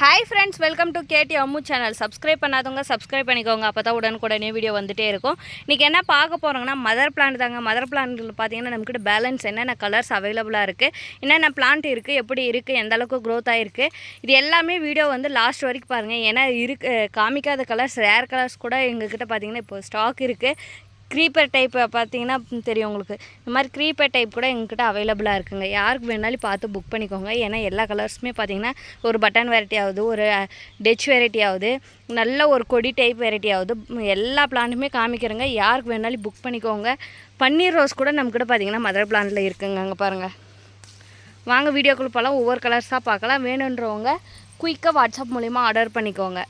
Hi friends, welcome to KT Ammu channel. Subscribe பண்ணாதவங்க subscribe பண்ணிக்கோங்க. அப்பதான் உடனுக்குடனே வீடியோ வந்துட்டே இருக்கும். இன்னைக்கு என்ன பார்க்க போறோம்னா மதர் பிளான்ட் தாங்க. மதர் பிளான்ட்ல பாத்தீங்கன்னா நமக்கு பேலன்ஸ் என்னென்ன கலர்ஸ் அவேலபிளா இருக்கு, என்னென்ன பிளான்ட் இருக்கு, எப்படி இருக்கு, எந்த அளவுக்கு growth ஆயிருக்கு, இது எல்லாமே வீடியோ வந்து லாஸ்ட் வரைக்கும் பாருங்க. ஏன்னா இருக்கு காமிக்காத கலர்ஸ் ரேர் கலர்ஸ் கூட எங்க கிட்ட பாத்தீங்கன்னா இப்போ ஸ்டாக் இருக்கு. க்ரீப்பர் டைப் பார்த்தீங்கன்னா தெரியும் உங்களுக்கு. இந்த மாதிரி க்ரீப்பர் டைப் கூட எங்ககிட்ட அவைலபிளாக இருக்குங்க. யாருக்கு வேணாலும் பார்த்து புக் பண்ணிக்கோங்க. ஏன்னா எல்லா கலர்ஸுமே பார்த்தீங்கன்னா ஒரு பட்டன் வெரைட்டி ஆகுது, ஒரு டெச் வெரைட்டி ஆகுது, நல்ல ஒரு கொடி டைப் வெரைட்டி ஆகுது. எல்லா பிளான்ட்டுமே காமிக்கிறேங்க. யாருக்கு வேணாலும் புக் பண்ணிக்கோங்க. பன்னீர் ரோஸ் கூட நம்மக்கிட்ட பார்த்தீங்கன்னா மதர் பிளான்ட்டில் இருக்குங்க. அங்கே பாருங்கள். வாங்க வீடியோக்குள்ளே போகலாம். ஒவ்வொரு கலர்ஸாக பார்க்கலாம். வேணுன்றவங்க குயிக்காக வாட்ஸ்அப் மூலிமா ஆர்டர் பண்ணிக்கோங்க.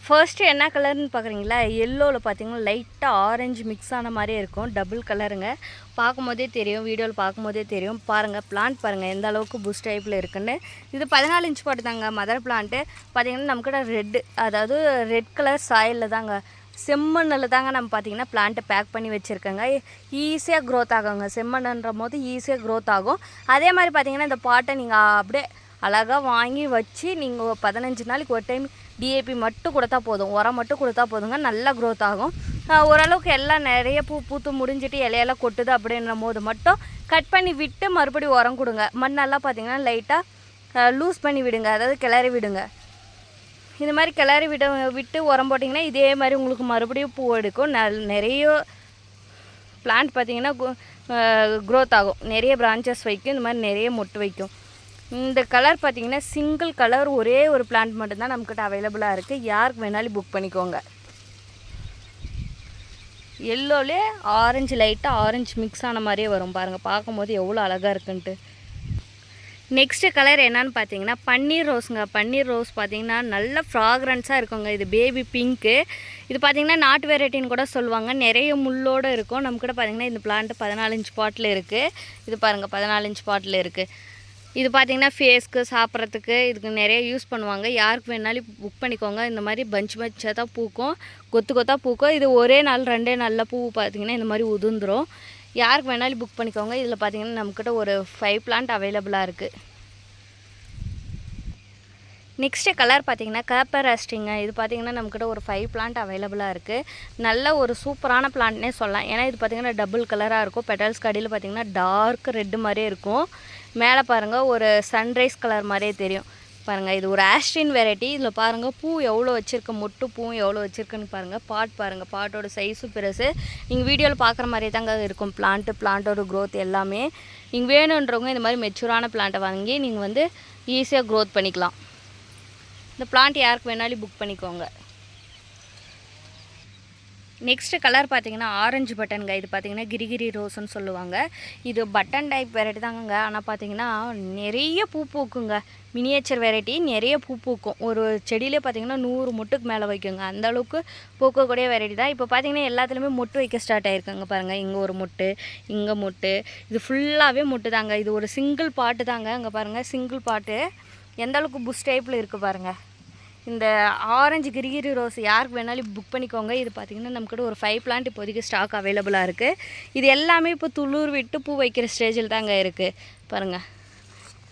ஃபர்ஸ்ட்டு என்ன கலர்னு பார்க்குறீங்களா? எல்லோவில் பார்த்தீங்கன்னா லைட்டாக ஆரஞ்சு மிக்ஸ் ஆன மாதிரியே இருக்கும். டபுள் கலருங்க. பார்க்கும்போதே தெரியும், வீடியோவில் பார்க்கும்போதே தெரியும். பாருங்கள் பிளான்ட் பாருங்கள் எந்த அளவுக்கு புஷ் டைப்பில் இருக்குன்னு. இது 14 இன்ச் பாட்டு தாங்க மதர் பிளான்ட்டு. பார்த்தீங்கன்னா நம்மக்கிட்ட ரெட்டு, அதாவது ரெட் கலர் சாயிலில் தாங்க, செம்மண்ணில் தாங்க நம்ம பார்த்திங்கன்னா பிளான்ட்டை பேக் பண்ணி வச்சுருக்கேங்க. ஈஸியாக க்ரோத் ஆகுங்க. செம்மண்ணுன்ற போது ஈஸியாக க்ரோத் ஆகும். அதே மாதிரி பார்த்திங்கன்னா இந்த பாட்டை நீங்கள் அப்படியே அழகாக வாங்கி வச்சு நீங்கள் 15 நாளைக்கு ஒரு டைம் டிஏபி மட்டும் கொடுத்தா போதும், உரம் மட்டும் கொடுத்தா போதுங்க, நல்லா க்ரோத் ஆகும். ஓரளவுக்கு எல்லாம் நிறைய பூத்து முடிஞ்சிட்டு இலையெல்லாம் கொட்டுது அப்படின்ற போது மட்டும் கட் பண்ணி விட்டு மறுபடியும் உரம் கொடுங்க. மண்ணெல்லாம் பார்த்திங்கன்னா லைட்டாக லூஸ் பண்ணி விடுங்க, அதாவது கிளறி விடுங்க. இந்த மாதிரி கிளறி விட்டு உரம் போட்டிங்கன்னா இதே மாதிரி உங்களுக்கு மறுபடியும் பூ எடுக்கும். நிறைய பிளான்ட் பார்த்திங்கன்னா க்ரோத் ஆகும், நிறைய பிரான்ச்சஸ் வைக்கும், இந்த மாதிரி நிறைய மொட்டு வைக்கும். இந்த கலர் பார்த்திங்கன்னா சிங்கிள் கலர் ஒரே ஒரு பிளான்ட் மட்டும்தான் நம்மக்கிட்ட அவைலபிளாக இருக்குது. யாருக்கு வேணாலும் புக் பண்ணிக்கோங்க. எல்லோலே ஆரஞ்சு லைட்டாக ஆரஞ்சு மிக்ஸ் ஆன மாதிரியே வரும் பாருங்கள். பார்க்கும்போது எவ்வளோ அழகாக இருக்குன்ட்டு. நெக்ஸ்ட்டு கலர் என்னன்னு பார்த்தீங்கன்னா பன்னீர் ரோஸுங்க. பன்னீர் ரோஸ் பார்த்திங்கன்னா நல்ல ஃப்ராக்ரன்ஸாக இருக்குங்க. இது பேபி பிங்க்கு. இது பார்த்திங்கன்னா நாட்டு வெரைட்டின்னு கூட சொல்லுவாங்க. நிறைய முள்ளோடு இருக்கும். நம்மக்கிட்ட பார்த்திங்கன்னா இந்த பிளான்ட்டு 14 இன்ச் பாட்டில் இருக்குது. இது பாருங்கள் 14 இன்ச் பாட்டில் இருக்குது. இது பார்த்திங்கன்னா ஃபேஸ்க்கு சாப்பிட்றதுக்கு இதுக்கு நிறைய யூஸ் பண்ணுவாங்க. யாருக்கு வேணாலும் புக் பண்ணிக்கோங்க. இந்த மாதிரி பஞ்சாக தான் பூக்கும், கொத்தாக பூக்கும். இது ஒரே நாள் 2 நாளில் பூ பார்த்திங்கன்னா இந்த மாதிரி உதிர்ந்துடும். யாருக்கு வேணாலும் புக் பண்ணிக்கோங்க. இதில் பார்த்திங்கன்னா நம்மக்கிட்ட ஒரு 5 பிளான்ட் அவைலபிளாக இருக்குது. நெக்ஸ்ட்டு கலர் பார்த்திங்கன்னா கேப்பர் ஆஸ்ட்ரிங்க. இது பார்த்திங்கன்னா நம்மக்கிட்ட ஒரு 5 பிளான்ட் அவைலபிளாக இருக்குது. நல்ல ஒரு சூப்பரான பிளான்ட்னே சொல்லலாம். ஏன்னா இது பார்த்திங்கன்னா டபுள் கலராக இருக்கும். பெட்டல்ஸ் கடியில் பார்த்திங்கன்னா டார்க் ரெட்டு மாதிரியே இருக்கும். மேலே பாருங்கள் ஒரு சன்ரைஸ் கலர் மாதிரியே தெரியும். பாருங்கள் இது ஒரு ஆஸ்ட்ரின் வெரைட்டி. இதில் பாருங்கள் பூ எவ்வளோ வச்சுருக்கு, மொட்டு பூவும் எவ்வளோ வச்சுருக்குன்னு பாருங்கள். பாருங்கள், பாட்டோட சைஸும் பெருசு. நீங்கள் வீடியோவில் பார்க்குற மாதிரியே தாங்க இருக்கும் பிளான்ட்டோட க்ரோத் எல்லாமே. நீங்கள் வேணுன்றவங்க இந்த மாதிரி மெச்சூரான பிளான்ட்டை வாங்கி நீங்கள் வந்து ஈஸியாக க்ரோத் பண்ணிக்கலாம். இந்த பிளான்ட் யாருக்கு வேணாலும் புக் பண்ணிக்கோங்க. நெக்ஸ்ட்டு கலர் பார்த்திங்கன்னா ஆரஞ்சு பட்டனுங்க. இது பார்த்திங்கன்னா கிரிகிரி ரோஸ்ன்னு சொல்லுவாங்க. இது பட்டன் டைப் வெரைட்டி தாங்க. ஆனால் பார்த்திங்கன்னா நிறைய பூ பூக்குங்க. மினியேச்சர் வெரைட்டி, நிறைய பூ பூக்கும். ஒரு செடியிலே பார்த்திங்கன்னா 100 மொட்டுக்கு மேலே வைக்குங்க. அந்தளவுக்கு பூக்கக்கூடிய வெரைட்டி தான். இப்போ பார்த்திங்கன்னா எல்லாத்துலேயுமே மொட்டு வைக்க ஸ்டார்ட் ஆகிருக்குங்க. பாருங்கள் இங்கே ஒரு மொட்டு, இங்கே மொட்டு, இது ஃபுல்லாகவே மொட்டு தாங்க. இது ஒரு சிங்கிள் பாட்டு தாங்க. அங்கே பாருங்கள் சிங்கிள் பாட்டு எந்த அளவுக்கு புஷ் டைப்பில் இருக்குது பாருங்கள். இந்த ஆரஞ்சு கிரிகிரி ரோஸ் யாருக்கு வேணாலும் புக் பண்ணிக்கோங்க. இது பார்த்திங்கன்னா நம்மக்கிட்ட ஒரு 5 பிளான்ட் இப்போதைக்கு ஸ்டாக் அவைலபிளாக இருக்குது. இது எல்லாமே இப்போ துளிர் விட்டு பூ வைக்கிற ஸ்டேஜில் தாங்க இருக்குது. பாருங்கள்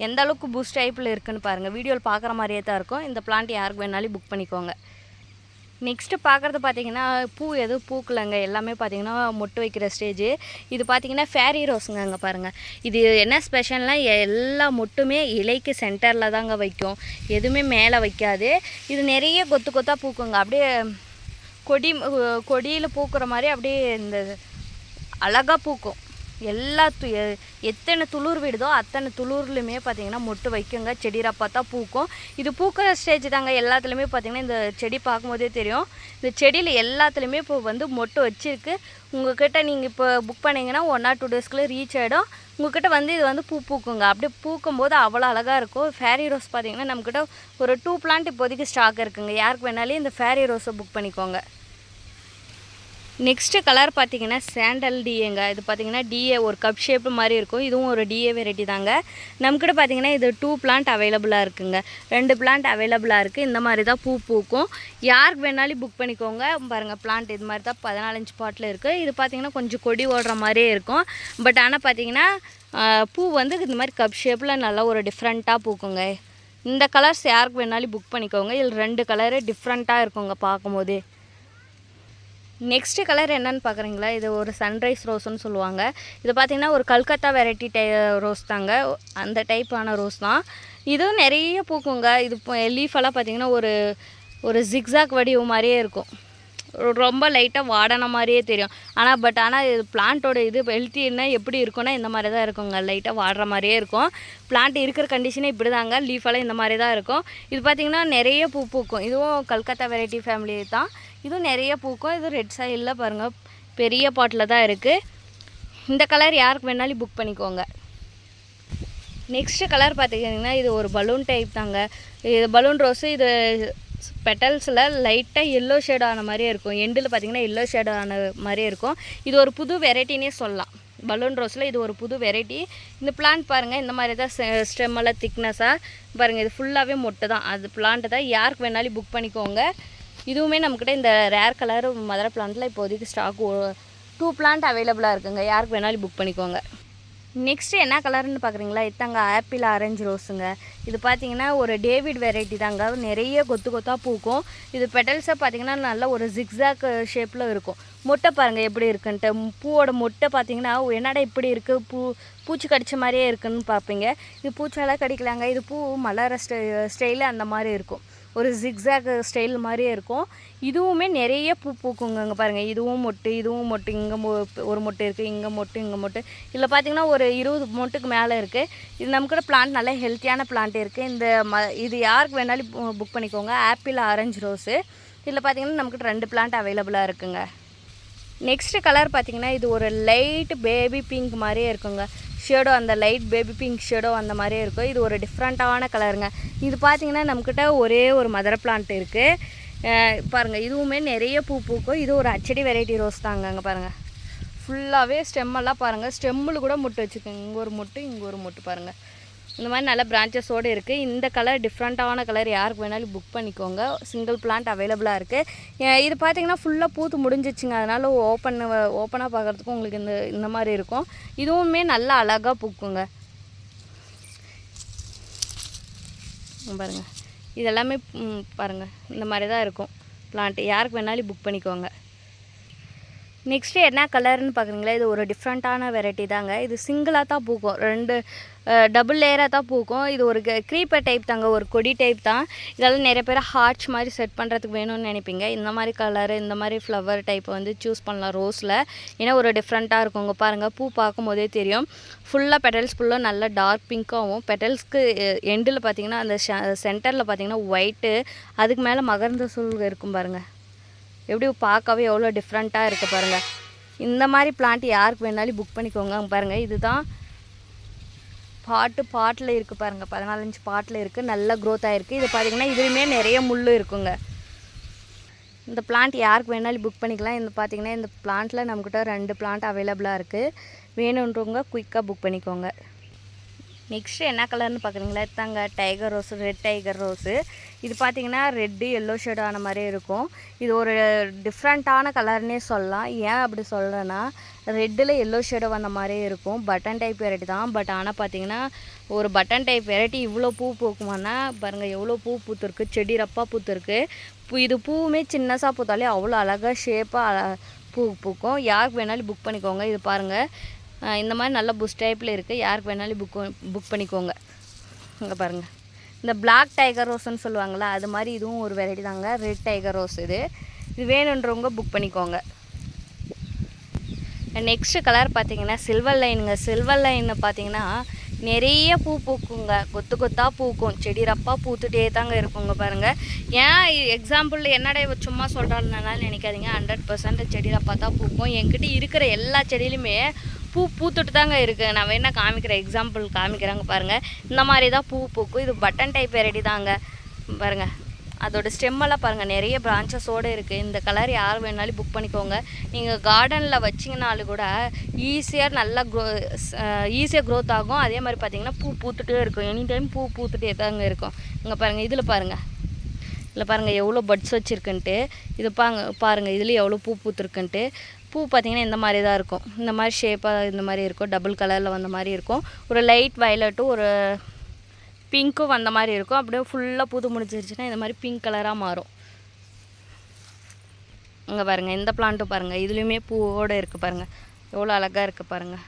எந்த அளவுக்கு புஷ் டைப்பில் இருக்குதுன்னு பாருங்கள். வீடியோவில் பார்க்குற மாதிரியே தான் இருக்கும். இந்த பிளான்ட் யாருக்கு வேணாலும் புக் பண்ணிக்கோங்க. நெக்ஸ்ட்டு பார்க்குறது பார்த்திங்கன்னா பூ எதுவும் பூக்கலைங்க. எல்லாமே பார்த்திங்கன்னா மொட்டு வைக்கிற ஸ்டேஜு. இது பார்த்திங்கன்னா ஃபேரி ரோஸுங்க. அங்கே பாருங்கள். இது என்ன ஸ்பெஷல்னால் எல்லா மொட்டுமே இலைக்கு சென்டரில் தாங்க வைக்கும், எதுவுமே மேலே வைக்காது. இது நிறைய கொத்தாக பூக்குங்க. அப்படியே கொடியில் பூக்கிற மாதிரி அப்படியே இந்த அழகாக பூக்கும். எத்தனை துளிர் விடுதோ அத்தனை துளிர்லையுமே பார்த்திங்கன்னா மொட்டு வைக்குங்க. செடியில் பார்த்தா பூக்கும். இது பூக்கிற ஸ்டேஜ் தாங்க. எல்லாத்துலேயுமே பார்த்திங்கன்னா இந்த செடி பார்க்கும்போதே தெரியும். இந்த செடியில் எல்லாத்துலேயுமே இப்போ வந்து மொட்டு வச்சுருக்கு. உங்கள்கிட்ட நீங்கள் இப்போ புக் பண்ணிங்கன்னா 1 or 2 டேஸ்க்குள்ளே ரீச் ஆகிடும். உங்கள்கிட்ட வந்து இது வந்து பூக்குங்க. அப்படியே பூக்கும்போது அவ்வளோ அழகாக இருக்கும். ஃபேரி ரோஸ் பார்த்திங்கன்னா நம்மக்கிட்ட ஒரு 2 பிளான்ட் இப்போதைக்கு ஸ்டாக் இருக்குங்க. யாருக்கு வேணாலும் இந்த ஃபேரி ரோஸை புக் பண்ணிக்கோங்க. நெக்ஸ்ட்டு கலர் பார்த்திங்கன்னா சாண்டல் டிஏங்க. இது பார்த்திங்கன்னா டிஏ ஒரு கப் ஷேப்பு மாதிரி இருக்கும். இதுவும் ஒரு டிஏ வெரைட்டி தாங்க. நம்மக்கிட்ட பார்த்திங்கன்னா இது 2 பிளான்ட் அவைலபிளாக இருக்குங்க. 2 பிளான்ட் அவைலபிளாக இருக்குது. இந்த மாதிரி தான் பூ பூக்கும். யாருக்கு வேணாலும் புக் பண்ணிக்கோங்க. பாருங்கள் பிளான்ட் இது மாதிரி தான் 14 இன்ச் பாட்டில் இருக்குது. இது பார்த்திங்கன்னா கொஞ்சம் கொடி ஓடுற மாதிரியே இருக்கும். பட் ஆனால் பார்த்திங்கன்னா பூ வந்து இந்த மாதிரி கப் ஷேப்பில் நல்லா ஒரு டிஃப்ரெண்ட்டாக பூக்குங்க. இந்த கலர்ஸ் யாருக்கு வேணாலும் புக் பண்ணிக்கோங்க. இதில் 2 கலரு டிஃப்ரெண்ட்டாக இருக்குங்க பார்க்கும்போதே. நெக்ஸ்ட்டு கலர் என்னென்னு பார்க்குறீங்களா? இது ஒரு சன்ரைஸ் ரோஸ்ன்னு சொல்லுவாங்க. இது பார்த்திங்கன்னா ஒரு கல்கத்தா வெரைட்டி ரோஸ் தாங்க. அந்த டைப்பான ரோஸ் தான். இதுவும் நிறைய பூக்குங்க. இது லீஃபெல்லாம் பார்த்திங்கன்னா ஒரு ஜிக்ஸாக் வடிவு மாதிரியே இருக்கும். ரொம்ப லைட்டாக வாடன மாதிரியே தெரியும். ஆனால் இது பிளான்ட்டோட இது ஹெல்த்தின்னா எப்படி இருக்குன்னா இந்த மாதிரி தான் இருக்குங்க. லைட்டாக வாடுற மாதிரியே இருக்கும். பிளான்ட் இருக்கிற கண்டிஷனே இப்படி தாங்க. லீஃபெல்லாம் இந்த மாதிரி தான் இருக்கும். இது பார்த்திங்கன்னா நிறைய பூ பூக்கும். இதுவும் கல்கத்தா வெரைட்டி ஃபேமிலி தான். இதுவும் நிறைய பூக்கும். இது ரெட் சாயிலில் பாருங்கள் பெரிய பாட்டில் தான் இருக்குது. இந்த கலர் யாருக்கு வேணாலும் புக் பண்ணிக்கோங்க. நெக்ஸ்ட்டு கலர் பார்த்திங்கன்னா இது ஒரு பலூன் டைப் தாங்க. இது பலூன் ரோஸு. இது பெட்டல்ஸில் லைட்டாக எல்லோ ஷேட் ஆன மாதிரியே இருக்கும். எண்டில் பார்த்திங்கன்னா எல்லோ ஷேட் ஆன மாதிரியே இருக்கும். இது ஒரு புது வெரைட்டினே சொல்லலாம். பலூன் ரோஸில் இது ஒரு புது வெரைட்டி. இந்த பிளான்ட் பாருங்கள் இந்த மாதிரி தான் ஸ்டெம்மெல்லாம் திக்னஸாக பாருங்கள். இது ஃபுல்லாகவே மொட்டை தான். அது பிளான்ட்டு தான். யாருக்கு வேணாலும் புக் பண்ணிக்கோங்க. இதுவுமே நம்மக்கிட்ட இந்த ரேர் கலர் மதர் பிளான்ட்டில் இப்போதைக்கு ஸ்டாக் 2 பிளான்ட் அவைலபிளாக இருக்குங்க. யாருக்கு வேணாலும் புக் பண்ணிக்கோங்க. நெக்ஸ்ட்டு என்ன கலர்னு பார்க்குறீங்களா? இதாங்க ஆப்பிள் ஆரஞ்சு ரோஸுங்க. இது பார்த்திங்கன்னா ஒரு டேவிட் வெரைட்டி தாங்க. நிறைய கொத்து கொத்தாக பூக்கும். இது பெட்டல்ஸை பார்த்திங்கன்னா நல்ல ஒரு ஜிக்ஸாக் ஷேப்பில் இருக்கும். மொட்டை பாருங்கள் எப்படி இருக்குன்ட்டு. பூவோட மொட்டை பார்த்திங்கன்னா என்னடா இப்படி இருக்குது, பூச்சி கடிச்ச மாதிரியே இருக்குதுன்னு பார்ப்பீங்க. இது பூச்செல்லாம் கடிக்கலாங்க. இது பூ மலர ஸ்டைலு அந்த மாதிரி இருக்கும். ஒரு ஜிக்ஸாக் ஸ்டைல் மாதிரியே இருக்கும். இதுவுமே நிறைய பூ பூக்குங்க. இங்கே பாருங்கள் இதுவும் மொட்டு, இதுவும் மொட்டு. இங்கே ஒரு மொட்டு இருக்குது, இங்கே மொட்டு, இங்கே மொட்டு. இதில் பார்த்திங்கன்னா ஒரு 20 மொட்டுக்கு மேலே இருக்குது. இது நமக்கிட்ட பிளான்ட் நல்ல ஹெல்த்தியான பிளான்ட் இருக்குது. இது யாருக்கு வேணாலும் புக் பண்ணிக்கோங்க. Apple orange rose. இதில் பார்த்திங்கன்னா நமக்கிட்ட 2 பிளான்ட் அவைலபிளாக இருக்குங்க. நெக்ஸ்ட்டு கலர் பார்த்திங்கன்னா இது ஒரு லைட் பேபி பிங்க் மாதிரியே இருக்குங்க. ஷேடோ அந்த லைட் பேபி பிங்க் ஷேடோ அந்த மாதிரியே இருக்கும். இது ஒரு டிஃப்ரெண்ட்டான கலருங்க. இது பார்த்திங்கன்னா நம்மக்கிட்ட ஒரே ஒரு மதர் பிளான்ட் இருக்குது. பாருங்கள் இதுவுமே நிறைய பூ பூக்கும். இது ஒரு அச்சடி வெரைட்டி ரோஸ் தாங்க. அங்கே பாருங்கள் ஃபுல்லாகவே ஸ்டெம்மெல்லாம் பாருங்கள். ஸ்டெம்மில் கூட மொட்டு வச்சுக்கோங்க. இங்கே ஒரு மொட்டு, இங்கே ஒரு மொட்டு பாருங்கள். இந்த மாதிரி நல்ல பிரான்ச்சஸோடு இருக்குது. இந்த கலர் டிஃப்ரெண்ட்டான கலர் யாருக்கு வேணாலும் புக் பண்ணிக்கோங்க. சிங்கிள் பிளான்ட் அவைலபிளாக இருக்குது. இது பார்த்திங்கன்னா ஃபுல்லாக பூத்து முடிஞ்சிச்சுங்க. அதனால் ஓப்பனாக பார்க்குறதுக்கும் உங்களுக்கு இந்த மாதிரி இருக்கும். இதுவுமே நல்லா அழகாக பூக்குங்க. பாருங்கள் இதெல்லாமே பாருங்கள் இந்த மாதிரி தான் இருக்கும் பிளான்ட். யாருக்கு வேணாலும் புக் பண்ணிக்கோங்க. நெக்ஸ்ட்டு என்ன கலர்னு பார்க்குறீங்களா? இது ஒரு டிஃப்ரெண்ட்டான வெரைட்டி தாங்க. இது சிங்கிளாக தான் பூக்கும். 2 டபுள் லேயராக தான் பூக்கும். இது ஒரு க்ரீப்பர் டைப் தாங்க. ஒரு கொடி டைப் தான். இதெல்லாம் நிறைய பேர் ஹார்ட்ஸ் மாதிரி செட் பண்ணுறதுக்கு வேணும்னு நினைப்பீங்க. இந்த மாதிரி கலரு இந்த மாதிரி ஃப்ளவர் டைப்பை வந்து சூஸ் பண்ணலாம் ரோஸில். ஏன்னா ஒரு டிஃப்ரெண்ட்டாக இருக்குங்க. பாருங்கள் பூ பார்க்கும் போதே தெரியும். ஃபுல்லாக பெட்டல்ஸ் ஃபுல்லாக நல்லா டார்க் பிங்க்காகவும் பெட்டல்ஸ்க்கு எண்டில் பார்த்திங்கன்னா அந்த சென்டரில் பார்த்திங்கன்னா ஒயிட்டு, அதுக்கு மேலே மகரந்த சூழல் இருக்கும் பாருங்கள். எப்படி பார்க்கவே எவ்வளோ டிஃப்ரெண்ட்டாக இருக்குது பாருங்கள். இந்த மாதிரி பிளான்ட் யாருக்கு வேணாலும் புக் பண்ணிக்கோங்க. பாருங்கள் இதுதான் பாட்டில் இருக்குது பாருங்கள். 14 இன்ச் பாட்டில் இருக்குது. நல்ல க்ரோத் ஆகிருக்கு. இது பார்த்திங்கன்னா இதுலேயுமே நிறைய முள் இருக்குங்க. இந்த பிளான்ட் யாருக்கு வேணாலும் புக் பண்ணிக்கலாம். இந்த பார்த்திங்கன்னா இந்த பிளான்ட்டில் நம்மக்கிட்ட 2 பிளான்ட் அவைலபிளாக இருக்குது. வேணுன்றவங்க குயிக்காக புக் பண்ணிக்கோங்க. நெக்ஸ்ட்டு என்ன கலர்னு பார்க்குறீங்களா? தாங்க tiger rose, red tiger rose. இது பார்த்திங்கன்னா ரெட்டு எல்லோ ஷேடு ஆன மாதிரியே இருக்கும். இது ஒரு டிஃப்ரெண்ட்டான கலர்னே சொல்லலாம். ஏன் அப்படி சொல்கிறேன்னா ரெட்டில் எல்லோ ஷேடு வந்த மாதிரியே இருக்கும். பட்டன் டைப் வெரைட்டி தான். பட் ஆனால் பார்த்திங்கன்னா ஒரு பட்டன் டைப் வெரைட்டி இவ்வளோ பூ பூக்குமானா பாருங்கள் எவ்வளோ பூ பூத்துருக்கு. செடி ரப்பாக பூத்துருக்கு. இது பூவுமே சின்னசாக பூத்தாலே அவ்வளோ அழகாக ஷேப்பாக பூ பூக்கும். யாருக்கு வேணாலும் புக் பண்ணிக்கோங்க. இது பாருங்கள் இந்த மாதிரி நல்ல புஷ் டைப்பில் இருக்குது. யாருக்கு வேணாலும் புக் பண்ணிக்கோங்க. இங்கே பாருங்கள் இந்த பிளாக் டைகர் ரோஸ்ன்னு சொல்லுவாங்களா அது மாதிரி இதுவும் ஒரு வெரைட்டி தாங்க. Red tiger rose. இது வேணுன்றவங்க புக் பண்ணிக்கோங்க. நெக்ஸ்ட்டு கலர் பார்த்திங்கன்னா சில்வர் லைனுங்க. சில்வர் லைன்னு பார்த்திங்கன்னா நிறைய பூ பூக்குங்க. கொத்து கொத்தாக பூக்கும். செடி ரப்பாக பூத்துட்டே தாங்க இருக்குங்க பாருங்கள். ஏன் எக்ஸாம்பிள் என்னடா சும்மா சொல்கிறாருனால நினைக்காதீங்க. 100% செடி ரப்பாக தான் பூக்கும். என்கிட்ட இருக்கிற எல்லா செடியிலுமே பூத்துட்டு தாங்க இருக்குது. நான் வேணால் காமிக்கிறேன், எக்ஸாம்பிள் காமிக்கிறாங்க பாருங்கள். இந்த மாதிரி தான் பூ பூக்கும். இது பட்டன் டைப் வெரைட்டி தாங்க. பாருங்கள் அதோட ஸ்டெம்மெல்லாம் பாருங்கள் நிறைய பிரான்ச்சஸோடு இருக்குது. இந்த கலர் யார் வேணாலும் புக் பண்ணிக்கோங்க. நீங்கள் கார்டனில் வச்சிங்கனாலும் கூட ஈஸியாக நல்லா ஈஸியாக க்ரோத் ஆகும். அதே மாதிரி பார்த்திங்கன்னா பூ பூத்துட்டே இருக்கும். எனி டைம் பூ பூத்துட்டே தாங்க இருக்கும். இங்கே பாருங்கள் இதில் பாருங்கள் எவ்வளோ பட்ஸ் வச்சுருக்குன்ட்டு. இது பாருங்கள் இதில் எவ்வளோ பூ பூத்துருக்குன்ட்டு. பூ பார்த்திங்கன்னா இந்த மாதிரி தான் இருக்கும். இந்த மாதிரி ஷேப்பாக இந்த மாதிரி இருக்கும். டபுள் கலரில் வந்த மாதிரி இருக்கும். ஒரு லைட் வயலட்டும் ஒரு பிங்க்கும் வந்த மாதிரி இருக்கும். அப்படியே ஃபுல்லாக பூத்து முடிஞ்சிருச்சுன்னா இந்த மாதிரி பிங்க் கலராக மாறும். இங்கே பாருங்கள், இந்த பிளான்ட்டும் பாருங்கள், இதுலேயுமே பூவோடு இருக்குது பாருங்கள், எவ்வளோ அழகாக இருக்குது பாருங்கள்.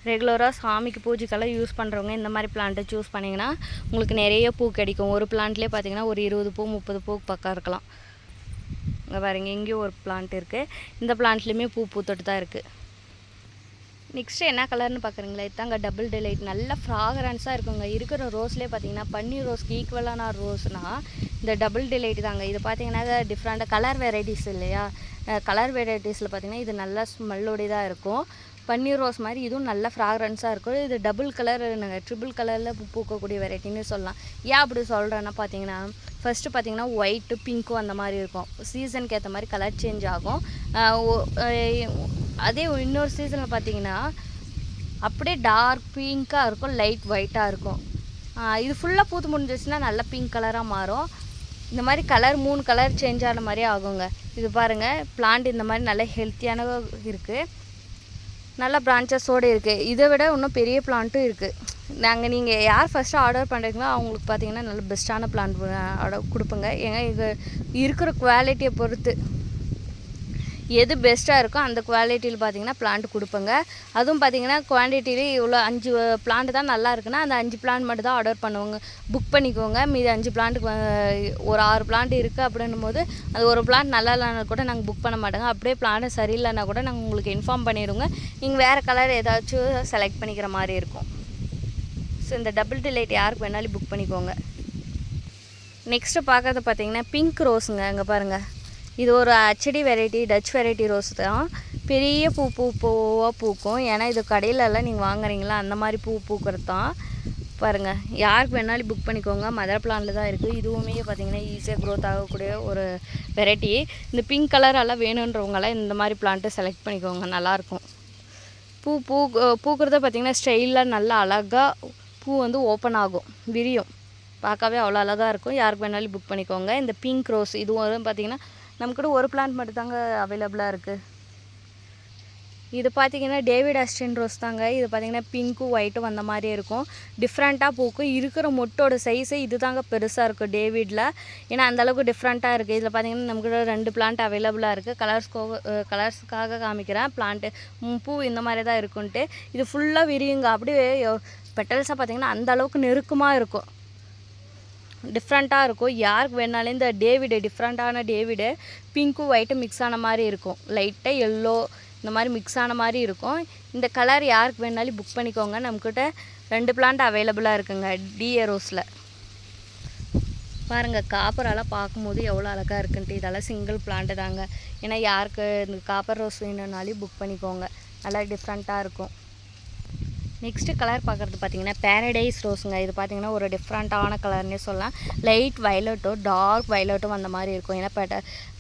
ரெகுலராக சாமிக்கு பூஜைக்கெல்லாம் யூஸ் பண்ணுறவங்க இந்த மாதிரி பிளான்ட்டை சூஸ் பண்ணிங்கன்னா உங்களுக்கு நிறைய பூ கிடைக்கும். ஒரு பிளான்ட்லேயே பார்த்திங்கன்னா ஒரு 20 பூ 30 பூ பக்கம் இருக்கலாம். இங்கே பாருங்கள், இங்கேயும் ஒரு பிளான்ட் இருக்குது. இந்த பிளான்ட்லேயுமே பூ பூத்துட்டு தான் இருக்குது. நெக்ஸ்ட்டு என்ன கலர்னு பார்க்குறீங்களா, இதுதாங்க டபுள் டிலைட். நல்ல ஃப்ராகரன்ஸாக இருக்குங்க. இருக்கிற ரோஸ்லேயே பார்த்தீங்கன்னா பன்னீர் ரோஸ்க்கு ஈக்குவலான ரோஸ்னால் இந்த டபுள் டிலைட் தாங்க. இது பார்த்தீங்கன்னா டிஃப்ரெண்ட்டாக கலர் வெரைட்டிஸ் இல்லையா, கலர் வெரைட்டிஸில் பார்த்தீங்கன்னா இது நல்லா ஸ்மெல்லோடையதாக இருக்கும். பன்னீர் ரோஸ் மாதிரி இதுவும் நல்ல ஃப்ராக்ரன்ஸாக இருக்கும். இது டபுள் கலர் ட்ரிபிள் கலரில் பூக்கக்கூடிய வெரைட்டின்னு சொல்லலாம். ஏன் அப்படி சொல்கிறேன்னா பார்த்தீங்கன்னா ஃபஸ்ட்டு பார்த்தீங்கன்னா ஒயிட்டு பிங்க்கும் அந்த மாதிரி இருக்கும். சீசனுக்கு ஏற்ற மாதிரி கலர் சேஞ்ச் ஆகும். அதே இன்னொரு சீசனில் பார்த்தீங்கன்னா அப்படியே டார்க் பிங்க்காக இருக்கும், லைட் ஒயிட்டாக இருக்கும். இது ஃபுல்லாக பூத்து முடிஞ்சிச்சுன்னா நல்லா பிங்க் கலராக மாறும். இந்த மாதிரி கலர் 3 கலர் சேஞ்ச் ஆன மாதிரி ஆகுங்க. இது பாருங்கள், பிளான்ட் இந்த மாதிரி நல்ல ஹெல்த்தியான இருக்குது, நல்ல பிரான்ச்சஸோடு இருக்குது. இதை விட இன்னும் பெரிய பிளான்ட்டும் இருக்குது. நீங்கள் யார் ஃபஸ்ட்டு ஆர்டர் பண்ணுறீங்களோ அவங்களுக்கு பார்த்தீங்கன்னா நல்ல பெஸ்ட்டான பிளான்ட் ஆர்டர் கொடுப்போங்க. ஏன்னா இது இருக்கிற குவாலிட்டியை பொறுத்து எது பெஸ்ட்டாக இருக்கோ அந்த குவாலிட்டியில் பார்த்தீங்கன்னா பிளான்ட் கொடுப்பேங்க. அதுவும் பார்த்தீங்கன்னா குவான்டிட்டியிலே இவ்வளோ 5 பிளான்ட் தான் நல்லா இருக்குன்னா அந்த 5 பிளான்ட் மட்டும் தான் ஆர்டர் பண்ணுவோங்க, புக் பண்ணிக்கோங்க. மீது 5 பிளான்ட்டுக்கு ஒரு 6 பிளான்ட் இருக்குது அப்படின்னும் போது அது ஒரு பிளான்ட் நல்லா இல்லைன்னா கூட நாங்கள் புக் பண்ண மாட்டோங்க. அப்படியே பிளான்ட் சரியில்லைன்னா கூட நாங்கள் உங்களுக்கு இன்ஃபார்ம் பண்ணிடுவோங்க. நீங்கள் வேறு கலர் ஏதாச்சும் செலக்ட் பண்ணிக்கிற மாதிரி இருக்கும். ஸோ இந்த டபுள் டிலைட் யாருக்கு வேணாலும் புக் பண்ணிக்கோங்க. நெக்ஸ்ட்டு பார்க்குறது பார்த்தீங்கன்னா பிங்க் ரோஸுங்க. அங்கே பாருங்கள், இது ஒரு HD variety, touch variety rose தான். பெரிய பூவாக பூக்கும். ஏன்னா இது கடையிலலாம் நீங்கள் வாங்குறீங்களா அந்த மாதிரி பூக்கிறது தான். பாருங்கள், யாருக்கு வேணாலும் புக் பண்ணிக்கோங்க. மதர் பிளான்ல தான் இருக்குது. இதுவுமே பார்த்திங்கன்னா ஈஸியாக க்ரோத் ஆகக்கூடிய ஒரு வெரைட்டி. இந்த பிங்க் கலர் எல்லாம் வேணுன்றவங்களாம் இந்த மாதிரி பிளான்ட்டு செலக்ட் பண்ணிக்கோங்க, நல்லாயிருக்கும். பூக்கிறத பார்த்திங்கன்னா ஸ்டைலாக நல்லா அழகாக பூ ஓப்பன் ஆகும், விரியும், பார்க்கவே அவ்வளோ அழகாக இருக்கும். யாருக்கு வேணாலும் புக் பண்ணிக்கோங்க. இந்த பிங்க் ரோஸ் இதுவும் பார்த்திங்கன்னா நமக்கிட்ட ஒரு பிளான்ட் மட்டும் தாங்க அவைலபிளாக இருக்குது. இது பார்த்திங்கன்னா டேவிட் அஸ்டின் ரோஸ் தாங்க. இது பார்த்திங்கன்னா பிங்க்கும் ஒயிட்டும் வந்த மாதிரியே இருக்கும், டிஃப்ரெண்ட்டாக பூக்கும். இருக்கிற மொட்டோட சைஸு இது தாங்க பெருசாக இருக்கும் டேவிடில். ஏன்னா அந்தளவுக்கு டிஃப்ரெண்ட்டாக இருக்குது. இதில் பார்த்திங்கன்னா நமக்கிட்ட 2 பிளான்ட் அவைலபிளாக இருக்குது. கலர்ஸுக்காக காமிக்கிறேன். பிளான்ட்டு பூ இந்த மாதிரி தான் இருக்குன்ட்டு. இது ஃபுல்லாக விரியுங்க. அப்படியே பெட்டல்ஸாக பார்த்திங்கன்னா அந்தளவுக்கு நெருக்கமாக இருக்கும், டிஃப்ரெண்ட்டாக இருக்கும். யாருக்கு வேணாலும் இந்த டிஃப்ரெண்ட்டான டேவிடு பிங்க்கும் ஒயிட்டும் மிக்ஸ் ஆன மாதிரி இருக்கும், லைட்டாக எல்லோ இந்த மாதிரி மிக்ஸ் ஆன மாதிரி இருக்கும். இந்த கலர் யாருக்கு வேணாலும் புக் பண்ணிக்கோங்க. நம்மக்கிட்ட 2 பிளான்ட் அவைலபிளாக இருக்குங்க டிஏ ரோஸில். பாருங்கள், காப்பரெல்லாம் பார்க்கும்போது எவ்வளோ அழகாக இருக்குன்ட்டு. இதெல்லாம் சிங்கிள் பிளான்ட்டு தாங்க. ஏன்னா யாருக்கு இந்த காப்பர் ரோஸ் வேணும்னாலும் புக் பண்ணிக்கோங்க, நல்லா டிஃப்ரெண்ட்டாக இருக்கும். நெக்ஸ்ட்டு கலர் பார்க்குறது பார்த்திங்கன்னா பேரடைஸ் ரோஸுங்க. இது பார்த்திங்கன்னா ஒரு டிஃப்ரெண்ட்டான கலர்னே சொல்லலாம். லைட் வயலட்டும் டார்க் வயலட்டும் அந்த மாதிரி இருக்கும். ஏன்னா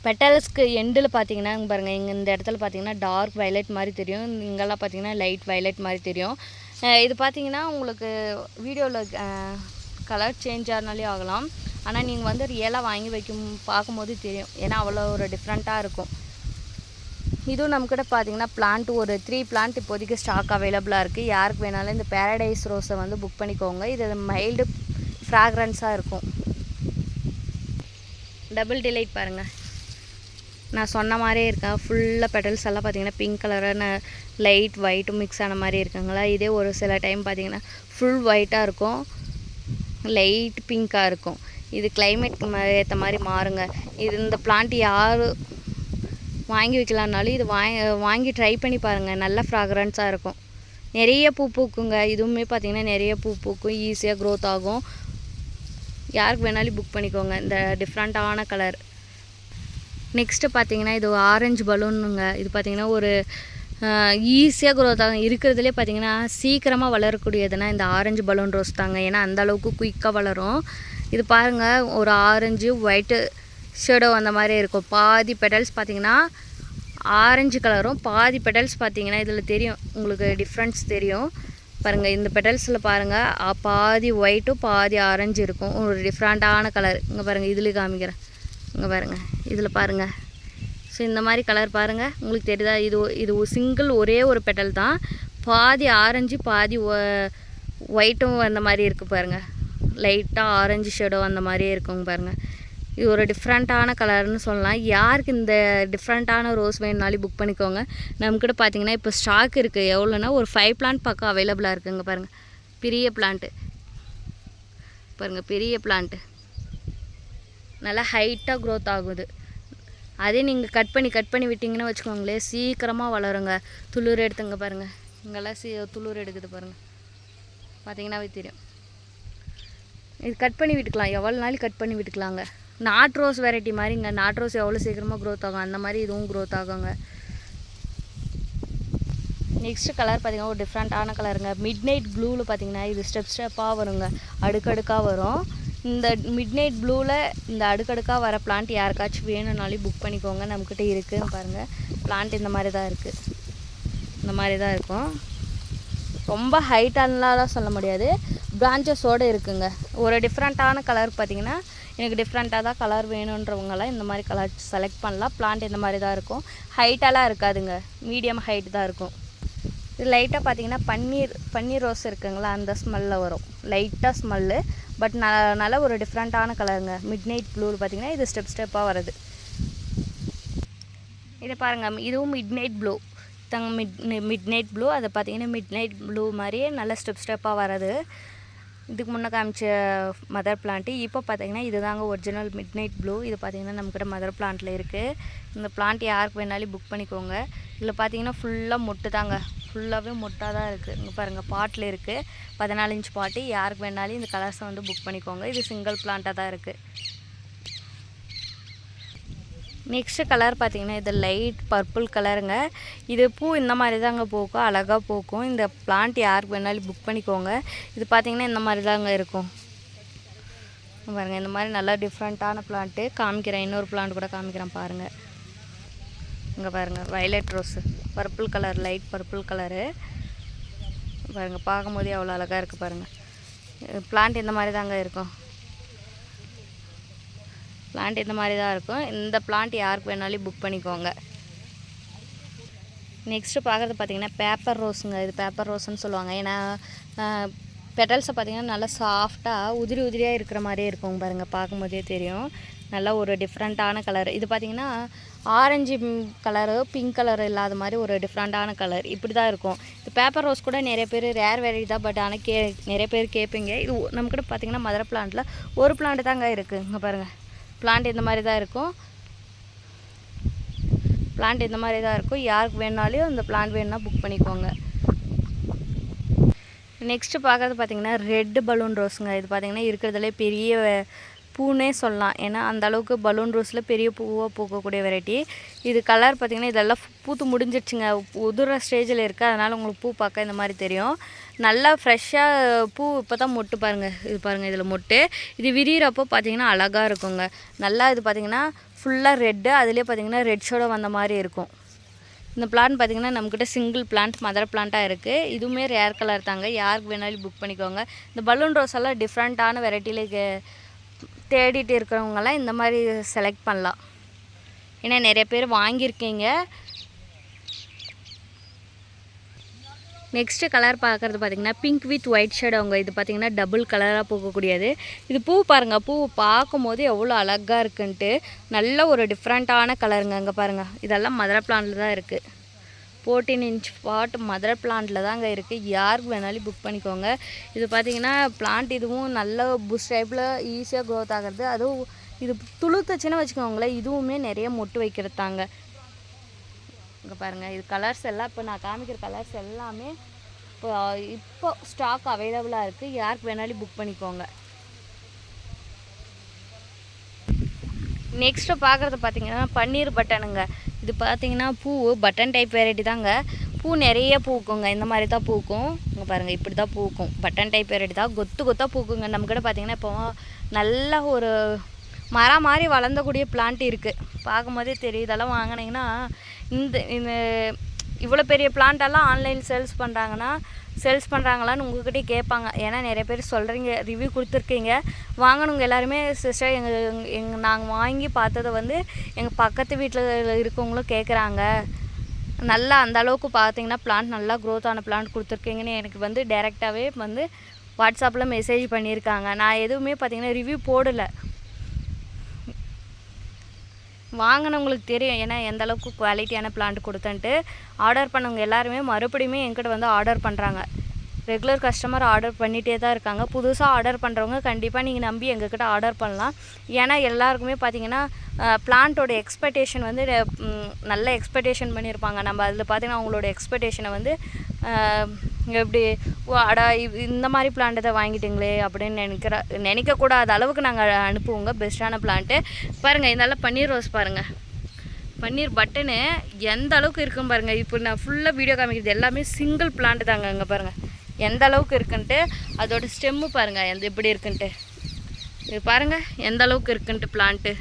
பெட்டல்ஸ்க்கு எண்டில் பார்த்திங்கன்னா பாருங்கள், இங்கே இந்த இடத்துல பார்த்திங்கன்னா டார்க் வயலட் மாதிரி தெரியும், இங்கெல்லாம் பார்த்திங்கன்னா லைட் வயலட் மாதிரி தெரியும். இது பார்த்திங்கன்னா உங்களுக்கு வீடியோவில் கலர் சேஞ்ச் ஆனாலே ஆகலாம். ஆனால் நீங்கள் ரியலாக வாங்கி பார்க்கும்போது தெரியும். ஏன்னா அவ்வளோ ஒரு டிஃப்ரெண்ட்டாக இருக்கும். இதுவும் நம்மக்கிட்ட பார்த்திங்கன்னா பிளான்ட் ஒரு 3 பிளான்ட் இப்போதைக்கு ஸ்டாக் அவைலபிளாக இருக்குது. யாருக்கு வேணாலும் இந்த பேரடைஸ் ரோஸை புக் பண்ணிக்கோங்க. இது மைல்டு ஃப்ராக்ரன்ஸாக இருக்கும். டபுள் டிலைட் பாருங்கள், நான் சொன்ன மாதிரியே இருக்கேன். ஃபுல்லாக பெட்டல்ஸ் எல்லாம் பார்த்திங்கன்னா பிங்க் கலரான லைட் ஒயிட்டும் மிக்ஸ் ஆன மாதிரி இருக்குங்களா. இதே ஒரு சில டைம் பார்த்திங்கன்னா ஃபுல் ஒயிட்டாக இருக்கும், லைட் பிங்க்காக இருக்கும். இது கிளைமேட் ஏற்ற மாதிரி மாறுங்க. இது இந்த பிளான்ட் யார் வாங்கி வைக்கலான்னாலும் இது வாங்கி ட்ரை பண்ணி பாருங்கள், நல்ல ஃப்ராக்ரன்ஸாக இருக்கும். நிறைய பூ பூக்குங்க. இதுவுமே பார்த்திங்கன்னா நிறைய பூ பூக்கும், ஈஸியாக க்ரோத் ஆகும். யாருக்கு வேணாலும் புக் பண்ணிக்கோங்க. இந்த டிஃப்ரெண்ட்டான கலர். நெக்ஸ்ட்டு பார்த்திங்கன்னா இது ஆரஞ்சு பலூனுங்க. இது பார்த்திங்கன்னா ஒரு ஈஸியாக க்ரோத் ஆகும். இருக்கிறதுலே பார்த்திங்கன்னா சீக்கிரமாக வளரக்கூடியதுன்னா இந்த ஆரஞ்சு பலூன் ரோஸ் தாங்க. ஏன்னா அந்தளவுக்கு குயிக்காக வளரும். இது பாருங்கள், ஒரு ஆரஞ்சு ஒயிட்டு ஷேடோ அந்த மாதிரி இருக்கும். பாதி பெட்டல்ஸ் பார்த்திங்கன்னா ஆரஞ்சு கலரும், பாதி பெட்டல்ஸ் பார்த்திங்கன்னா இதில் தெரியும், உங்களுக்கு டிஃப்ரென்ஸ் தெரியும். பாருங்கள், இந்த பெட்டல்ஸில் பாருங்கள் பாதி ஒயிட்டும் பாதி ஆரஞ்சு இருக்கும், ஒரு டிஃப்ரெண்ட்டான கலர். இங்கே பாருங்கள், இதில் காமிக்கிறேன், இங்கே பாருங்கள், இதில் பாருங்கள். ஸோ இந்த மாதிரி கலர் பாருங்கள், உங்களுக்கு தெரியுதா? இது சிங்கிள் ஒரே ஒரு பெட்டல் தான், பாதி ஆரஞ்சு பாதி ஒயிட்டும் அந்த மாதிரி இருக்குது பாருங்கள், லைட்டாக ஆரஞ்சு ஷேடோ அந்த மாதிரியே இருக்குங்க பாருங்கள். இது ஒரு டிஃப்ரெண்ட்டான கலர்னு சொல்லலாம். யாருக்கு இந்த டிஃப்ரெண்ட்டான ரோஸ் வேணுனாலும் புக் பண்ணிக்கோங்க. நம்மக்கிட்ட பார்த்தீங்கன்னா இப்போ ஸ்டாக் இருக்குது. எவ்வளோனா ஒரு 5 பிளான்ட் பக்கம் அவைலபிளாக இருக்குங்க பாருங்கள். பெரிய பிளான்ட்டு பாருங்கள், பெரிய பிளான்ட்டு நல்லா ஹைட்டாக க்ரோத் ஆகுது. அதே நீங்கள் கட் பண்ணி விட்டிங்கன்னு வச்சுக்கோங்களேன், சீக்கிரமாக வளருங்க. துளிர் எடுத்துங்க பாருங்கள், இங்கெல்லாம் துளிர் எடுக்குது பாருங்கள், பார்த்தீங்கன்னாவே தெரியும். இது கட் பண்ணி விட்டுக்கலாம், எவ்வளோ நாளைக்கு கட் பண்ணி விட்டுக்கலாங்க. நாட் ரோஸ் வெரைட்டி மாதிரிங்க. நாட் ரோஸ் எவ்வளோ சீக்கிரமாக க்ரோத் ஆகும், அந்த மாதிரி இதுவும் க்ரோத் ஆகுங்க. நெக்ஸ்ட்டு கலர் பார்த்திங்கன்னா ஒரு டிஃப்ரெண்ட்டான கலருங்க. மிட் நைட் ப்ளூவில் பார்த்திங்கன்னா இது ஸ்டெப்பாக வருங்க, அடுக்கடுக்காக வரும். இந்த மிட் நைட் ப்ளூவில் இந்த அடுக்கடுக்காக வர பிளான்ட் யாருக்காச்சும் வேணும்னாலும் புக் பண்ணிக்கோங்க. நம்மக்கிட்ட இருக்குது பாருங்கள். பிளான்ட் இந்த மாதிரி தான் இருக்குது, இந்த மாதிரி தான் இருக்கும். ரொம்ப ஹைட்டானலாம் சொல்ல முடியாது, பிரான்ச்சஸோடு இருக்குங்க. ஒரு டிஃப்ரெண்ட்டான கலர் பார்த்திங்கன்னா, எனக்கு டிஃப்ரெண்ட்டாக தான் கலர் வேணுன்றவங்களாம் இந்த மாதிரி கலர் செலக்ட் பண்ணலாம். பிளான்ட் இந்த மாதிரி தான் இருக்கும், ஹைட்டெல்லாம் இருக்காதுங்க, மீடியம் ஹைட் தான் இருக்கும். இது லைட்டாக பார்த்திங்கன்னா பன்னீர் ரோஸ் இருக்குங்களா, அந்த ஸ்மெல்லில் வரும், லைட்டாக ஸ்மெல்லு. பட் நல்ல ஒரு டிஃப்ரெண்ட்டான கலருங்க. மிட் நைட் ப்ளூவில் பார்த்திங்கன்னா இது ஸ்டெப்பாக வருது. இதை பாருங்கள், இதுவும் மிட் நைட் ப்ளூ தாங்க. மிட் நைட் ப்ளூ, அதை பார்த்திங்கன்னா மிட் நைட் ப்ளூ மாதிரியே நல்ல ஸ்டெப்பாக வர்றது. இதுக்கு முன்னே காமிச்ச மதர் பிளான்ட்டு. இப்போ பார்த்திங்கன்னா இது தாங்க ஒரிஜினல் மிட் நைட் ப்ளூ. இது பார்த்திங்கன்னா நம்மக்கிட்ட மதர் பிளான்ட்டில் இருக்குது. இந்த பிளான்ட் யாருக்கு வேணாலும் புக் பண்ணிக்கோங்க. இதில் பார்த்திங்கன்னா ஃபுல்லாக மொட்டு தாங்க, ஃபுல்லாகவே மொட்டாக தான் இருக்குது. இங்கே பாருங்கள், பாட்டில் இருக்குது, 14 இன்ச் பாட்டு. யாருக்கு வேணாலும் இந்த கலர்ஸை வந்து புக் பண்ணிக்கோங்க. இது சிங்கிள் பிளான்ட்டாக தான் இருக்குது. நெக்ஸ்ட்டு கலர் பார்த்திங்கன்னா இது லைட் பர்பிள் கலருங்க. இது பூ இந்த மாதிரி தாங்க பூக்கும், அழகாக பூக்கும். இந்த பிளான்ட் யாருக்கு வேணாலும் புக் பண்ணிக்கோங்க. இது பார்த்திங்கன்னா இந்த மாதிரி தாங்க இருக்கும் பாருங்கள். இந்த மாதிரி நல்லா டிஃப்ரெண்ட்டான பிளான்ட்டு காமிக்கிறேன். இன்னொரு பிளான்ட் கூட காமிக்கிறேன் பாருங்கள். இங்கே பாருங்கள், violet rose, purple colour, light purple colour பாருங்கள். பார்க்கும்போதே அவ்வளோ அழகாக இருக்குது பாருங்கள். பிளான்ட் இந்த மாதிரி தாங்க இருக்கும். பிளான்ட் இந்த மாதிரி தான் இருக்கும். இந்த பிளான்ட் யாருக்கு வேணாலும் புக் பண்ணிக்கோங்க. நெக்ஸ்ட்டு பார்க்குறது பார்த்திங்கன்னா பேப்பர் ரோஸுங்க. இது பேப்பர் ரோஸ்ன்னு சொல்லுவாங்க. ஏன்னா பெட்டல்ஸை பார்த்திங்கன்னா நல்லா சாஃப்டாக உதிரியாக இருக்கிற மாதிரியே இருக்கும் பாருங்கள், பார்க்கும்போதே தெரியும். நல்லா ஒரு டிஃப்ரெண்ட்டான கலர். இது பார்த்திங்கன்னா ஆரஞ்சு கலரு, பிங்க் கலர் இல்லாத மாதிரி ஒரு டிஃப்ரெண்ட்டான கலர் இப்படி தான் இருக்கும். இது பேப்பர் ரோஸ் கூட நிறைய பேர் ரேர் வெரைட்டி தான், பட் ஆனால் நிறைய பேர் கேட்பீங்க. இது நம்மக்கிட்ட பார்த்திங்கன்னா மதர் பிளான்ட்டில் ஒரு பிளான்ட் தாங்க இருக்குது. இங்கே பாருங்கள், பிளான்ட் இந்த மாதிரி தான் இருக்கும். பிளான்ட் இந்த மாதிரி தான் இருக்கும். யாருக்கு வேணாலும் இந்த பிளான்ட் வேணுன்னா புக் பண்ணிக்கோங்க. நெக்ஸ்ட்டு பார்க்குறது பார்த்திங்கன்னா ரெட்டு பலூன் ரோஸுங்க. இது பார்த்திங்கன்னா இருக்கிறதுலே பெரிய பூனே சொல்லலாம். ஏன்னா அந்தளவுக்கு பலூன் ரோஸில் பெரிய பூவாக பூக்கக்கூடிய வெரைட்டி. இது கலர் பார்த்திங்கன்னா இதெல்லாம் பூத்து முடிஞ்சிடுச்சுங்க, உதிர ஸ்டேஜில் இருக்குது. அதனால் உங்களுக்கு பூ பார்க்க இந்த மாதிரி தெரியும். நல்லா ஃப்ரெஷ்ஷாக பூ இப்போ தான் மொட்டு பாருங்கள். இது பாருங்கள், இதில் மொட்டு. இது விரிகிறப்போ பார்த்திங்கன்னா அழகாக இருக்குங்க. நல்லா இது பார்த்திங்கன்னா ஃபுல்லாக ரெட்டு, அதுலேயே பார்த்திங்கன்னா ரெட் ஷேடோ வந்த மாதிரி இருக்கும். இந்த பிளான்ட் பார்த்திங்கன்னா நம்மக்கிட்ட சிங்கிள் பிளான்ட் மதர் பிளான்ட்டாக இருக்குது. இதுவுமே ரேர் கலர் தாங்க, யாருக்கு வேணாலும் புக் பண்ணிக்கோங்க. இந்த பலூன் ரோஸ் எல்லாம் டிஃப்ரெண்ட்டான வெரைட்டியில் தேடிட்டு இருக்கிறவங்கலாம் இந்த மாதிரி செலக்ட் பண்ணலாம். ஏன்னா நிறைய பேர் வாங்கியிருக்கீங்க. நெக்ஸ்ட்டு கலர் பார்க்குறது பார்த்திங்கன்னா பிங்க் வித் ஒயிட் ஷேடோங்க. இது பார்த்திங்கன்னா டபுள் கலராக பூக்கக்கூடியது. இது பூ பாருங்கள், பூ பார்க்கும் போது எவ்வளோ அழகாக இருக்குன்ட்டு. நல்ல ஒரு டிஃப்ரெண்ட்டான கலருங்க. அங்கே பாருங்கள், இதெல்லாம் மதர் பிளான்ட்டில் தான் இருக்குது. 14 இன்ச் பாட் மதர் பிளான்ட்டில் தான் அங்கே இருக்குது. யாருக்கு வேணாலும் புக் பண்ணிக்கோங்க. இது பார்த்திங்கன்னா பிளான்ட் இதுவும் நல்ல புஷ் டைப்பில் ஈஸியாக க்ரோத் ஆகிறது. அதுவும் இது துளுத்துச்சுன்னு வச்சுக்கோங்களேன், இதுவுமே நிறைய மொட்டு வைக்கிறதாங்க. இங்கே பாருங்கள், இது கலர்ஸ் எல்லாம் இப்போ நான் காமிக்கிற கலர்ஸ் எல்லாமே இப்போ ஸ்டாக் அவைலபிளாக இருக்குது. யாருக்கு வேணாலும் புக் பண்ணிக்கோங்க. நெக்ஸ்ட்டு பார்க்குறது பார்த்திங்கன்னா பன்னீர் பட்டனுங்க. இது பார்த்திங்கன்னா பூ பட்டன் டைப் வெரைட்டி தாங்க. பூ நிறைய பூக்குங்க, இந்த மாதிரி தான் பூக்கும். இங்கே பாருங்கள், இப்படி தான் பூக்கும். பட்டன் டைப் வெரைட்டி தான், கொத்தாக பூக்குங்க. நம்மக்கிட்ட பார்த்திங்கன்னா இப்போ நல்லா ஒரு மரம் மாதிரி வளர்ந்தக்கூடிய பிளான்ட் இருக்குது. பார்க்கும்போதே தெரியும். இதெல்லாம் வாங்கினீங்கன்னா இந்த இவ்வளோ பெரிய பிளான்ட்டெல்லாம் ஆன்லைன் சேல்ஸ் பண்ணுறாங்களான்னு உங்கள்கிட்டே கேட்பாங்க. ஏன்னா நிறைய பேர் சொல்கிறீங்க, ரிவ்யூ கொடுத்துருக்கீங்க. வாங்கினவங்க எல்லாருமே சிஸ்டர் நாங்கள் வாங்கி பார்த்ததை வந்து எங்கள் பக்கத்து வீட்டில் இருக்கவங்களும் கேட்குறாங்க. நல்லா அந்த அளவுக்கு பார்த்தீங்கன்னா பிளான்ட் நல்லா க்ரோத் ஆன பிளான்ட் கொடுத்துருக்கீங்கன்னு எனக்கு வந்து டைரெக்டாகவே வந்து வாட்ஸ்அப்பில் மெசேஜ் பண்ணியிருக்காங்க. நான் எதுவுமே பார்த்தீங்கன்னா ரிவ்யூ போடலை, வாங்கினவங்களுக்கு தெரியும் ஏன்னா எந்த அளவுக்கு குவாலிட்டியான பிளான்ட் கொடுத்தன்ட்டு. ஆர்டர் பண்ணவங்க எல்லாருமே மறுபடியுமே என்கிட்ட வந்து ஆர்டர் பண்ணுறாங்க. ரெகுலர் கஸ்டமர் ஆர்டர் பண்ணிகிட்டே தான் இருக்காங்க. புதுசாக ஆர்டர் பண்ணுறவங்க கண்டிப்பாக நீங்கள் நம்பி எங்ககிட்ட ஆர்டர் பண்ணலாம். ஏன்னா எல்லாருக்குமே பார்த்தீங்கன்னா பிளான்ட்டோட எக்ஸ்பெக்டேஷன் வந்து நல்ல எக்ஸ்பெக்டேஷன் பண்ணியிருப்பாங்க. நம்ம அதில் பார்த்தீங்கன்னா அவங்களோட எக்ஸ்பெக்டேஷனை வந்து எப்படி இந்த மாதிரி பிளான்ட்டை தான் வாங்கிட்டீங்களே அப்படின்னு நினைக்கக்கூடாத அளவுக்கு நாங்கள் அனுப்புவோங்க பெஸ்ட்டான பிளான்ட்டு. பாருங்கள் இதெல்லாம் பன்னீர் ரோஸ் பாருங்கள், பன்னீர் பட்டனு எந்த அளவுக்கு இருக்குன்னு பாருங்கள். இப்போ நான் ஃபுல்லாக வீடியோ காமிக்கிறது எல்லாமே சிங்கிள் பிளான்ட்டு தாங்க. அங்கே பாருங்கள் எந்த அளவுக்கு இருக்குன்ட்டு, அதோட ஸ்டெம்மு பாருங்கள் எப்படி இருக்குன்ட்டு, இது பாருங்கள் எந்த அளவுக்கு இருக்குன்ட்டு பிளான்ட்டு.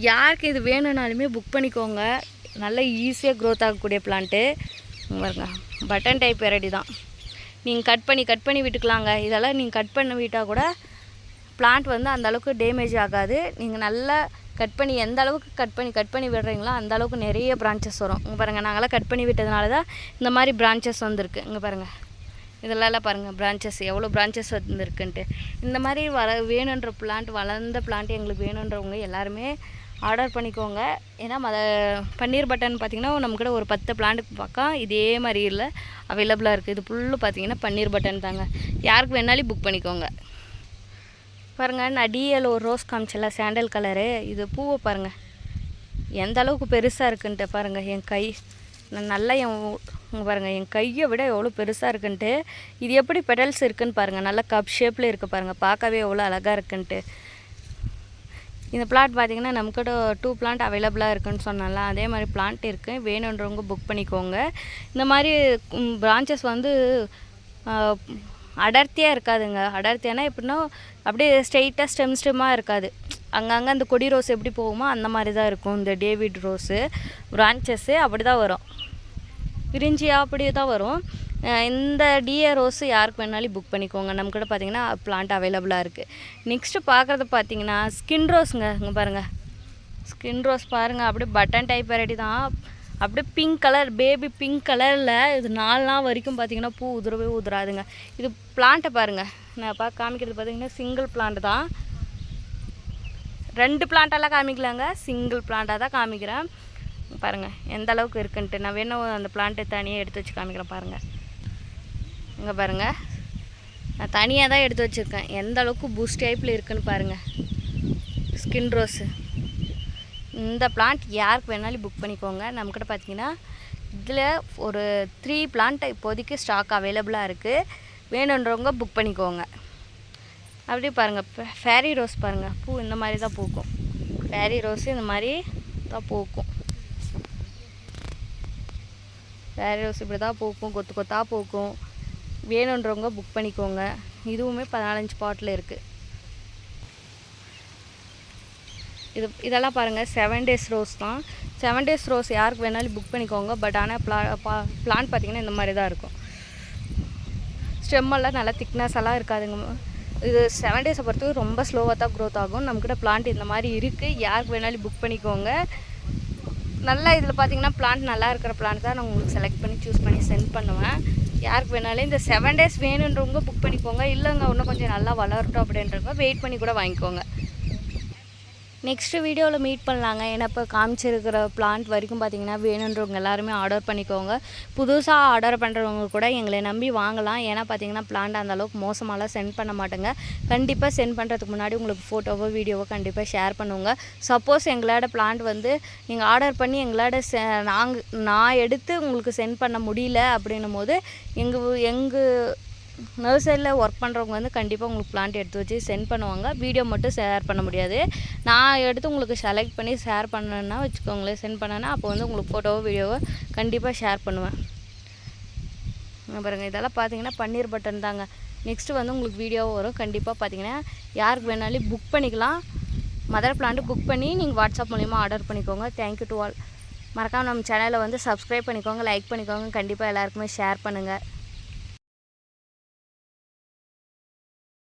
யாருக்கு இது வேணும்னாலுமே புக் பண்ணிக்கோங்க. நல்லா ஈஸியாக க்ரோத் ஆகக்கூடிய பிளான்ட்டு பாருங்க. பட்டன் டைப் வெரைட்டி தான். நீங்கள் கட் பண்ணி விட்டுக்கலாங்க. இதெல்லாம் நீங்கள் கட் பண்ணி விட்டால் கூட பிளான்ட் வந்து அந்தளவுக்கு டேமேஜ் ஆகாது. நீங்கள் நல்லா கட் பண்ணி எந்த அளவுக்கு கட் பண்ணி விடுறீங்களோ அந்த அளவுக்கு நிறைய பிரான்ச்சஸ் வரும். இங்கே பாருங்கள் நாங்களாம் கட் பண்ணி விட்டதுனால தான் இந்த மாதிரி பிரான்ச்சஸ் வந்துருக்கு. இங்கே பாருங்கள் இதெல்லாம் பாருங்கள் பிரான்ச்சஸ் எவ்வளோ பிரான்ச்சஸ் வந்துருக்குன்ட்டு. இந்த மாதிரி வேணுன்ற பிளான்ட், வளர்ந்த பிளான்ட் எங்களுக்கு வேணுன்றவங்க எல்லாருமே ஆர்டர் பண்ணிக்கோங்க. ஏன்னா பன்னீர் பட்டன் பார்த்திங்கன்னா நம்மக்கிட்ட ஒரு 10 பிளான்ட்டுக்கு பக்கம் இதே மாதிரி இல்லை அவைலபிளாக இருக்குது. இது ஃபுல்லு பார்த்திங்கன்னா பன்னீர் பட்டன் தாங்க. யாருக்கு வேணாலும் புக் பண்ணிக்கோங்க. பாருங்கள் நான் டிஎல் ஒரு ரோஸ் காமிச்சல சாண்டல் கலரு, இது பூவை பாருங்கள் எந்த அளவுக்கு பெருசாக இருக்குன்ட்டு. பாருங்கள் என் கை நல்லா பாருங்கள் என் கையை விட எவ்வளோ பெருசாக இருக்குன்ட்டு. இது எப்படி பெடல்ஸ் இருக்குதுன்னு பாருங்கள், நல்லா கப் ஷேப்பில் இருக்குது பாருங்கள், பார்க்கவே எவ்வளோ அழகாக இருக்குன்ட்டு. இந்த பிளான்ட் பார்த்திங்கன்னா நம்மக்கிட்ட 2 பிளான்ட் அவைலபிளாக இருக்குதுன்னு சொன்னால அதே மாதிரி பிளான்ட் இருக்குது. வேணுன்றவங்க புக் பண்ணிக்கோங்க. இந்த மாதிரி பிரான்ச்சஸ் வந்து அடர்த்தியாக இருக்காதுங்க. அடர்த்தியானா எப்படின்னா அப்படியே ஸ்ட்ரெயிட்டாக ஸ்டெம்மாக இருக்காது. அங்கங்கே அந்த கொடி ரோஸ் எப்படி போகுமோ அந்த மாதிரி தான் இருக்கும். இந்த டேவிட் ரோஸு பிரான்ச்சஸ்ஸு அப்படி தான் வரும், விரிஞ்சியாக அப்படியே தான் வரும். இந்த டிஏ ரோஸு யாருக்கு வேணாலும் புக் பண்ணிக்கோங்க. நம்மக்கிட்ட பார்த்திங்கன்னா பிளான்ட் அவைலபிளாக இருக்குது. நெக்ஸ்ட்டு பார்க்குறது பார்த்திங்கன்னா ஸ்கின் ரோஸுங்க. இங்கே பாருங்கள் ஸ்கின் ரோஸ் பாருங்கள், அப்படியே பட்டன் டைப் வெரைட்டி தான். அப்படியே பிங்க் கலர், பேபி பிங்க் கலரில் இது 4 நாள் வரைக்கும் பார்த்திங்கன்னா பூ உதிரவே உதிராதுங்க. இது பிளான்ட்டை பாருங்கள், நான் காமிக்கிறது பார்த்திங்கன்னா சிங்கிள் பிளான்ட் தான். 2 பிளான்ட்டெல்லாம் காமிக்கலாங்க, சிங்கிள் பிளான்ட்டாக தான் காமிக்கிறேன். பாருங்கள் எந்த அளவுக்கு இருக்குன்ட்டு. நான் வேணும் அந்த பிளான்ட்டை தனியாக எடுத்து வச்சு காமிக்கிறேன் பாருங்கள். இங்கே பாருங்கள் நான் தனியாக தான் எடுத்து வச்சுருக்கேன். எந்த அளவுக்கு பூஸ்ட் டைப்பில் இருக்குதுன்னு பாருங்கள். ஸ்கின் ரோஸு இந்த பிளான்ட் யாருக்கு வேணாலும் புக் பண்ணிக்கோங்க. நம்மக்கிட்ட பார்த்திங்கன்னா இதில் ஒரு 3 பிளான்ட் இப்போதைக்கு ஸ்டாக் அவைலபிளாக இருக்குது. வேணுன்றவங்க புக் பண்ணிக்கோங்க. அப்படியே பாருங்கள் ஃபேரி ரோஸ் பாருங்கள், பூ இந்த மாதிரி தான் பூக்கும். ஃபேரி ரோஸு இந்த மாதிரி தான் பூக்கும். ஃபேரி ரோஸ் இப்படி தான் பூக்கும், கொத்து கொத்தாக பூக்கும். வேணுன்றவங்க புக் பண்ணிக்கோங்க. இதுவுமே 15 பாட்டில் இருக்குது. இதெல்லாம் பாருங்கள் 7 டேஸ் ரோஸ் தான். 7 டேஸ் ரோஸ் யாருக்கு வேணாலும் புக் பண்ணிக்கோங்க. பட் ஆனால் பிளான்ட் பார்த்திங்கன்னா இந்த மாதிரி தான் இருக்கும். ஸ்டெம்மெல்லாம் நல்லா திக்னஸ் எல்லாம் இருக்காதுங்க. இது 7 டேஸை பொறுத்து ரொம்ப ஸ்லோவாக தான் க்ரோத் ஆகும். நம்மக்கிட்ட பிளான்ட் இந்த மாதிரி இருக்குது. யாருக்கு வேணாலும் புக் பண்ணிக்கோங்க. நல்லா இதில் பார்த்திங்கன்னா பிளான்ட் நல்லா இருக்கிற பிளான்ட் தான் நான் உங்களுக்கு செலக்ட் பண்ணி சூஸ் பண்ணி சென்ட் பண்ணுவேன். யாருக்கு வேணாலும் இந்த 7 டேஸ் வேணுன்றவங்க புக் பண்ணிக்கோங்க. இல்லைங்க இன்னும் கொஞ்சம் நல்லா வளரட்டும் அப்படின்றவங்க வெயிட் பண்ணி கூட வாங்கிக்கோங்க. நெக்ஸ்ட்டு வீடியோவில் மீட் பண்ணலாங்க. ஏன்னா இப்போ காமிச்சிருக்கிற பிளான்ட் வரைக்கும் பார்த்திங்கன்னா வேணுன்றவங்க எல்லாருமே ஆர்டர் பண்ணிக்கோங்க. புதுசாக ஆர்டர் பண்ணுறவங்க கூட எங்களை நம்பி வாங்கலாம். ஏன்னா பார்த்திங்கன்னா பிளான்ட் அந்தளவுக்கு மோசமாலாம் சென்ட் பண்ண மாட்டேங்க. கண்டிப்பாக சென்ட் பண்ணுறதுக்கு முன்னாடி உங்களுக்கு ஃபோட்டோவோ வீடியோவோ கண்டிப்பாக ஷேர் பண்ணுவோங்க. சப்போஸ் எங்களோட பிளான்ட் வந்து நீங்கள் ஆர்டர் பண்ணி எங்களோட நான் எடுத்து உங்களுக்கு சென்ட் பண்ண முடியல அப்படின்னும் போது எங்கள் நர்சரியில் ஒர்க் பண்ணுறவங்க வந்து கண்டிப்பாக உங்களுக்கு பிளான்ட் எடுத்து வச்சு சென்ட் பண்ணுவாங்க. வீடியோ மட்டும் ஷேர் பண்ண முடியாது. நான் எடுத்து உங்களுக்கு செலக்ட் பண்ணி ஷேர் பண்ணேன்னா வச்சுக்கோங்களேன், சென்ட் பண்ணேன்னா அப்போ வந்து உங்களுக்கு ஃபோட்டோவோ வீடியோவோ கண்டிப்பாக ஷேர் பண்ணுவேன். பாருங்கள் இதெல்லாம் பார்த்தீங்கன்னா பன்னீர் பட்டன் தாங்க. நெக்ஸ்ட்டு வந்து உங்களுக்கு வீடியோவும் வரும். கண்டிப்பாக பார்த்தீங்கன்னா யாருக்கு வேணாலும் புக் பண்ணிக்கலாம். மதர் பிளான்ட்டு புக் பண்ணி நீங்கள் வாட்ஸ்அப் மூலிமா ஆர்டர் பண்ணிக்கோங்க. Thank you to all. மறக்காமல் நம்ம சேனலை வந்து சப்ஸ்கிரைப் பண்ணிக்கோங்க, லைக் பண்ணிக்கோங்க. கண்டிப்பாக எல்லாருக்குமே ஷேர் பண்ணுங்கள்.